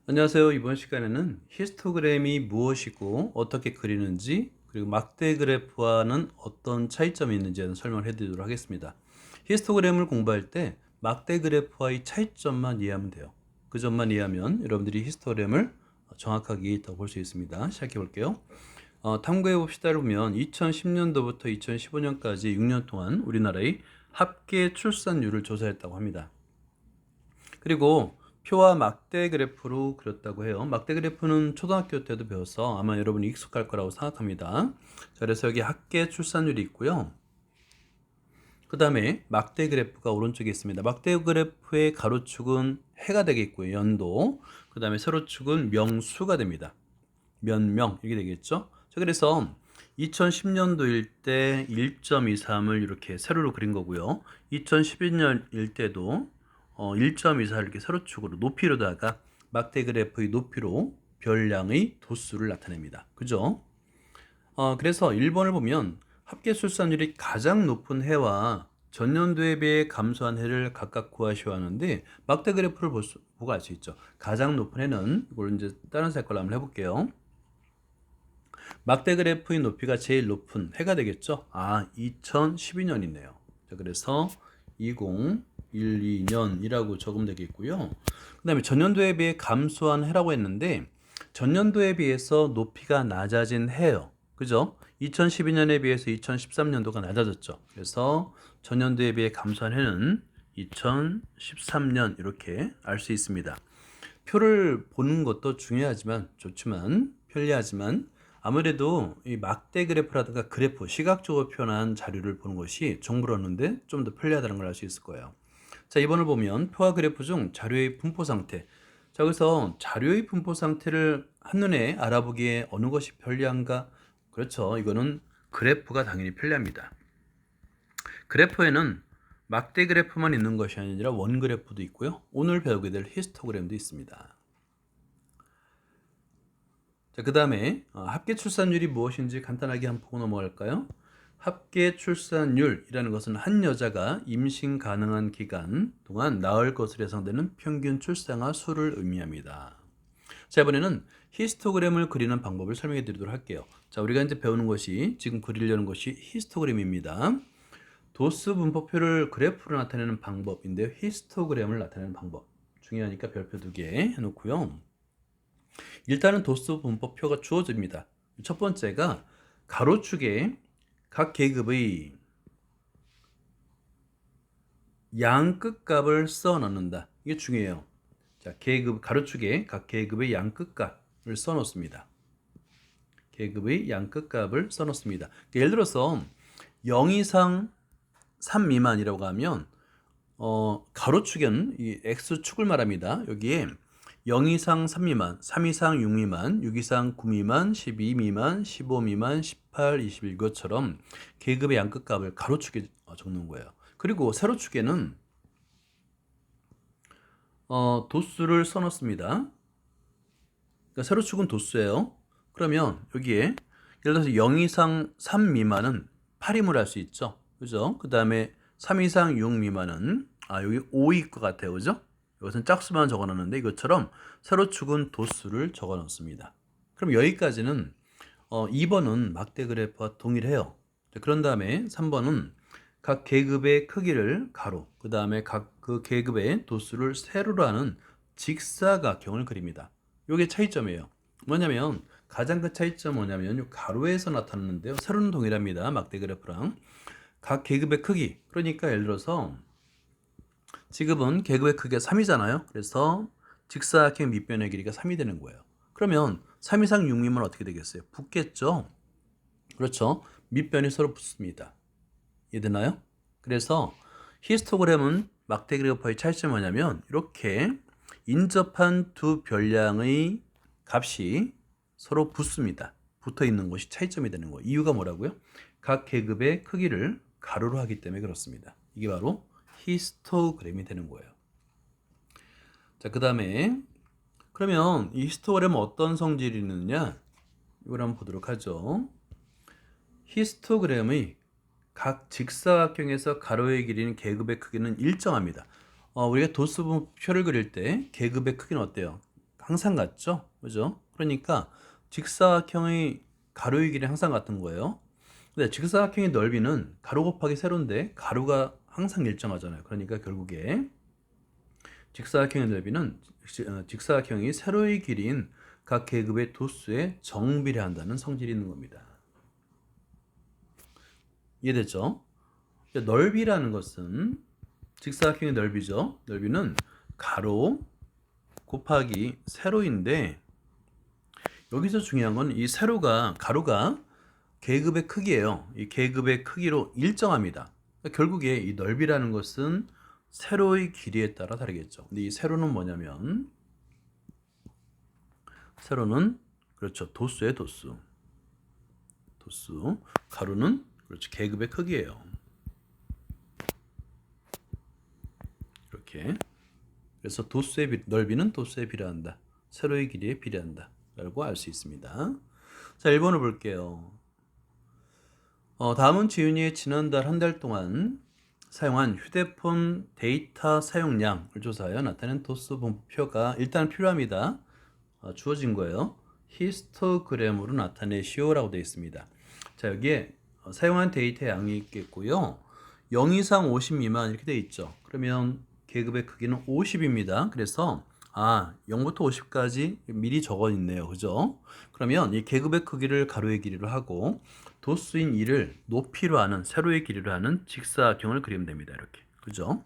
안녕하세요. 이번 시간에는 히스토그램이 무엇이고 어떻게 그리는지 그리고 막대 그래프와는 어떤 차이점이 있는지에 대한 설명을 해드리도록 하겠습니다. 히스토그램을 공부할 때 막대 그래프와의 차이점만 이해하면 돼요. 그 점만 이해하면 여러분들이 히스토그램을 정확하게 더 볼 수 있습니다. 시작해 볼게요. 탐구해 봅시다를 보면 2010년도부터 2015년까지 6년 동안 우리나라의 합계 출산율을 조사했다고 합니다. 그리고 표와 막대 그래프로 그렸다고 해요. 막대 그래프는 초등학교 때도 배워서 아마 여러분이 익숙할 거라고 생각합니다. 자, 그래서 여기 합계 출산율이 있고요. 그 다음에 막대 그래프가 오른쪽에 있습니다. 막대 그래프의 가로축은 해가 되겠고요. 연도. 그 다음에 세로축은 명수가 됩니다. 몇 명 이렇게 되겠죠. 자, 그래서 2010년도일 때 1.23을 이렇게 세로로 그린 거고요. 2012년일 때도 1.24를 이렇게 세로축으로 높이로다가 막대 그래프의 높이로 별량의 도수를 나타냅니다. 그죠? 그래서 1번을 보면 합계 출산율이 가장 높은 해와 전년도에 비해 감소한 해를 각각 구하시오 하는데 막대 그래프를 보고 알 수 있죠. 가장 높은 해는 이걸 이제 다른 색깔로 한번 해볼게요. 막대 그래프의 높이가 제일 높은 해가 되겠죠. 2012년이네요. 자, 그래서 2012년이라고 적으면 되겠고요. 그 다음에 전년도에 비해 감소한 해라고 했는데 전년도에 비해서 높이가 낮아진 해요. 그죠? 2012년에 비해서 2013년도가 낮아졌죠. 그래서 전년도에 비해 감소한 해는 2013년 이렇게 알 수 있습니다. 표를 보는 것도 중요하지만 좋지만 편리하지만 아무래도 이 막대 그래프라든가 그래프 시각적으로 표현한 자료를 보는 것이 정보를 얻는데 좀 더 편리하다는 걸 알 수 있을 거예요. 자, 이번을 보면 표와 그래프 중 자료의 분포 상태. 자, 여기서 자료의 분포 상태를 한눈에 알아보기에 어느 것이 편리한가? 그렇죠. 이거는 그래프가 당연히 편리합니다. 그래프에는 막대 그래프만 있는 것이 아니라 원 그래프도 있고요. 오늘 배우게 될 히스토그램도 있습니다. 자, 그 다음에 합계 출산율이 무엇인지 간단하게 한번 보고 넘어갈까요? 합계 출산율이라는 것은 한 여자가 임신 가능한 기간 동안 낳을 것으로 예상되는 평균 출생아 수를 의미합니다. 자, 이번에는 히스토그램을 그리는 방법을 설명해 드리도록 할게요. 자, 우리가 이제 배우는 것이 지금 그리려는 것이 히스토그램입니다. 도수 분포표를 그래프로 나타내는 방법인데요. 히스토그램을 나타내는 방법. 중요하니까 별표 2개 해놓고요. 일단은 도수 분포표가 주어집니다. 첫 번째가 가로축에 각 계급의 양끝값을 써 넣는다. 이게 중요해요. 자, 계급 가로축에 각 계급의 양끝값을 써 놓습니다. 계급의 양끝값을 써 놓습니다. 예를 들어서 0 이상 3 미만이라고 하면 가로축은 이 x축을 말합니다. 여기에 0 이상 3 미만, 3 이상 6 미만, 6 이상 9 미만, 12 미만, 15 미만, 18, 21 이것처럼 계급의 양끝값을 가로축에 적는 거예요. 그리고 세로축에는 도수를 써놓습니다. 그러니까 세로축은 도수예요. 그러면 여기에 예를 들어서 0 이상 3 미만은 8임을 할 수 있죠. 그죠? 그 다음에 3 이상 6 미만은 여기 5일 것 같아요. 그죠? 이것은 짝수만 적어놨는데 이것처럼 세로축은 도수를 적어놓습니다. 그럼 여기까지는 2번은 막대 그래프와 동일해요. 자, 그런 다음에 3번은 각 계급의 크기를 가로, 그 다음에 각 그 계급의 도수를 세로로 하는 직사각형을 그립니다. 이게 차이점이에요. 뭐냐면 가장 큰 차이점 뭐냐면 요 가로에서 나타나는데요. 세로는 동일합니다. 막대 그래프랑 각 계급의 크기. 그러니까 예를 들어서 지금은 계급의 크기가 3이잖아요. 그래서 직사각형 밑변의 길이가 3이 되는 거예요. 그러면 3 이상 6이면 어떻게 되겠어요? 붙겠죠? 그렇죠. 밑변이 서로 붙습니다. 이해되나요? 그래서 히스토그램은 막대 그래프의 차이점이 뭐냐면 이렇게 인접한 두 별량의 값이 서로 붙습니다. 붙어 있는 것이 차이점이 되는 거예요. 이유가 뭐라고요? 각 계급의 크기를 가로로 하기 때문에 그렇습니다. 이게 바로 히스토그램이 되는 거예요. 자, 그 다음에 그러면 이 히스토그램은 어떤 성질이 있느냐? 이걸 한번 보도록 하죠. 히스토그램의 각 직사각형에서 가로의 길이는 계급의 크기는 일정합니다. 우리가 도수분표를 그릴 때 계급의 크기는 어때요? 항상 같죠? 그죠? 그러니까 직사각형의 가로의 길이 항상 같은 거예요. 근데 직사각형의 넓이는 가로 곱하기 세로인데 가로가 항상 일정하잖아요. 그러니까 결국에 직사각형의 넓이는 직사각형이 세로의 길이인 각 계급의 도수에 정비례한다는 성질이 있는 겁니다. 이해됐죠? 넓이라는 것은 직사각형의 넓이죠. 넓이는 가로 곱하기 세로인데 여기서 중요한 건 이 세로가 가로가 계급의 크기예요. 이 계급의 크기로 일정합니다. 그러니까 결국에 이 넓이라는 것은 세로의 길이에 따라 다르겠죠. 근데 이 세로는 뭐냐면 세로는 그렇죠. 도수의 도수. 도수. 가로는 그렇죠. 계급의 크기예요. 이렇게. 그래서 도수의 넓이는 도수에 비례한다. 세로의 길이에 비례한다. 라고 알 수 있습니다. 자, 1번을 볼게요. 다음은 지윤이의 지난달 한 달 동안 사용한 휴대폰 데이터 사용량을 조사하여 나타낸 도수 분포표가 일단 필요합니다. 주어진 거예요. 히스토그램으로 나타내시오라고 되어 있습니다. 자, 여기에 사용한 데이터 양이 있겠고요. 0 이상 50 미만 이렇게 되어 있죠. 그러면 계급의 크기는 50입니다. 그래서 0부터 50까지 미리 적어 있네요. 그죠? 그러면 이 계급의 크기를 가로의 길이로 하고 도수인 2를 높이로 하는 세로의 길이로 하는 직사각형을 그리면 됩니다. 이렇게. 그죠?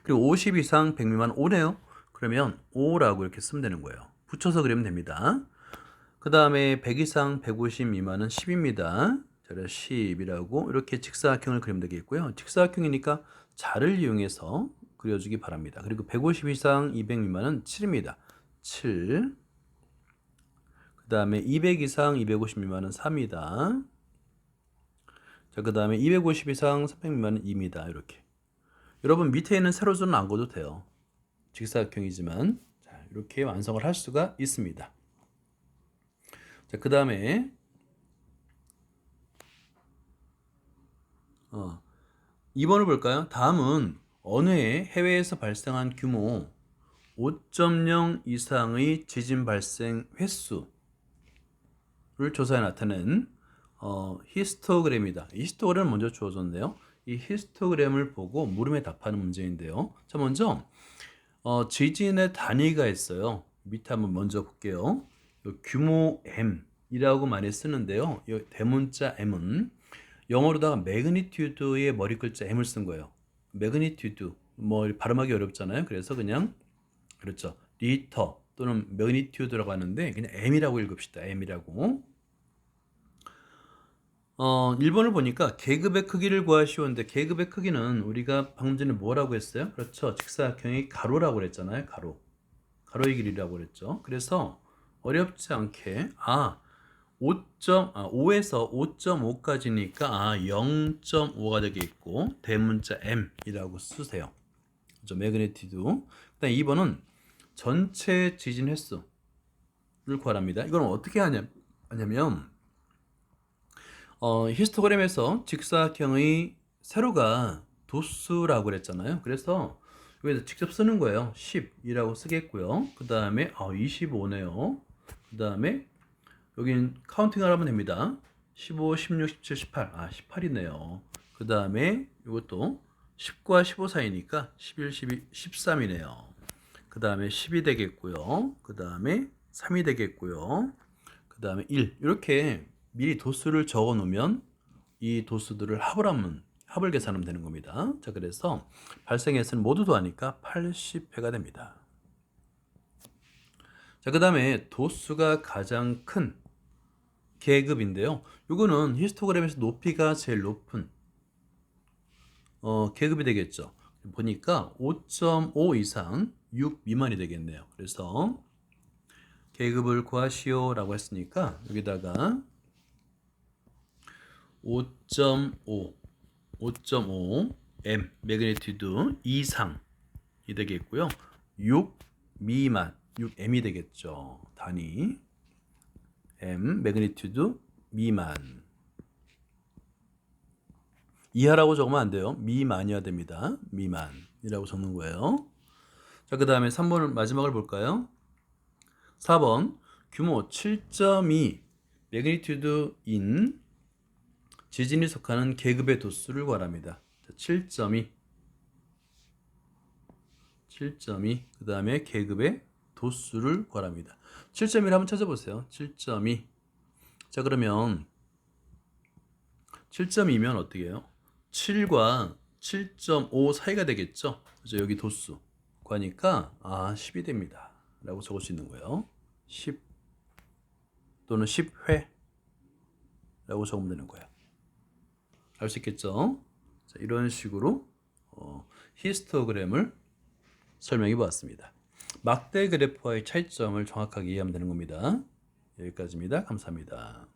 그리고 50 이상 100 미만 5네요. 그러면 5라고 이렇게 쓰면 되는 거예요. 붙여서 그리면 됩니다. 그 다음에 100 이상 150 미만은 10입니다. 그래서 10이라고 이렇게 직사각형을 그리면 되겠고요. 직사각형이니까 자를 이용해서 그려주기 바랍니다. 그리고 150 이상 200 미만은 7입니다. 7. 그 다음에 200 이상 250 미만은 3이다. 자, 그 다음에 250 이상 300 미만은 2입니다. 이렇게. 여러분 밑에 있는 세로줄은 안 그어도 돼요. 직사각형이지만 자, 이렇게 완성을 할 수가 있습니다. 자, 그 다음에 2번을 볼까요? 다음은 어느 해 해외에서 발생한 규모 5.0 이상의 지진 발생 횟수를 조사해 나타낸 히스토그램이다. 이 히스토그램을 먼저 주어졌네요. 이 히스토그램을 보고 물음에 답하는 문제인데요. 자, 먼저 지진의 단위가 있어요. 밑에 한번 먼저 볼게요. 규모 M이라고 많이 쓰는데요. 이 대문자 M은 영어로다가 매그니튜드의 머리 글자 M을 쓴 거예요. 매그니튜드 뭐 발음하기 어렵잖아요. 그래서 그냥 그렇죠. 리터 또는 매그니튜드라고 하는데 그냥 M이라고 읽읍시다. M이라고. 1번을 보니까 계급의 크기를 구하시오인데 계급의 크기는 우리가 방금 전에 뭐라고 했어요? 그렇죠. 직사각형이 가로라고 그랬잖아요. 가로의 길이라고 그랬죠. 그래서 어렵지 않게 5에서 5.5까지니까 0.5가 되겠고 대문자 M이라고 쓰세요. 그렇죠. 매그니튜드. 그다음 2번은 전체 지진 횟수를 구하랍니다. 이건 어떻게 하냐면 히스토그램에서 직사각형의 세로가 도수라고 그랬잖아요. 그래서 여기서 직접 쓰는 거예요. 10이라고 쓰겠고요. 그 다음에 25네요. 그 다음에 여기는 카운팅을 하면 됩니다. 15, 16, 17, 18. 18이네요. 그 다음에 이것도 10과 15 사이니까 11, 12, 13이네요. 그 다음에 10이 되겠고요. 그 다음에 3이 되겠고요. 그 다음에 1. 이렇게 미리 도수를 적어 놓으면 이 도수들을 합을 계산하면 되는 겁니다. 자, 그래서 발생횟수는 모두 더하니까 80회가 됩니다. 자, 그 다음에 도수가 가장 큰 계급인데요. 이거는 히스토그램에서 높이가 제일 높은 계급이 되겠죠. 보니까 5.5 이상 6 미만이 되겠네요. 그래서 계급을 구하시오라고 했으니까 여기다가 5.5 M 매그니튜드 이상이 되겠고요. 6 미만 6M이 되겠죠. 단위 M 매그니튜드 미만 이하라고 적으면 안 돼요. 미만이어야 됩니다. 미만이라고 적는 거예요. 자, 그 다음에 3번을 마지막을 볼까요? 4번 규모 7.2 매그니튜드 인 지진이 속하는 계급의 도수를 구하랍니다. 7.2 그 다음에 계급의 도수를 구하랍니다. 7.1 한번 찾아보세요. 7.2. 자, 그러면 7.2면 어떻게 해요? 7과 7.5 사이가 되겠죠? 그죠? 여기 도수 구하니까 10이 됩니다. 라고 적을 수 있는 거예요. 10 또는 10회 라고 적으면 되는 거예요. 알 수 있겠죠? 자, 이런 식으로 히스토그램을 설명해 보았습니다. 막대 그래프와의 차이점을 정확하게 이해하면 되는 겁니다. 여기까지입니다. 감사합니다.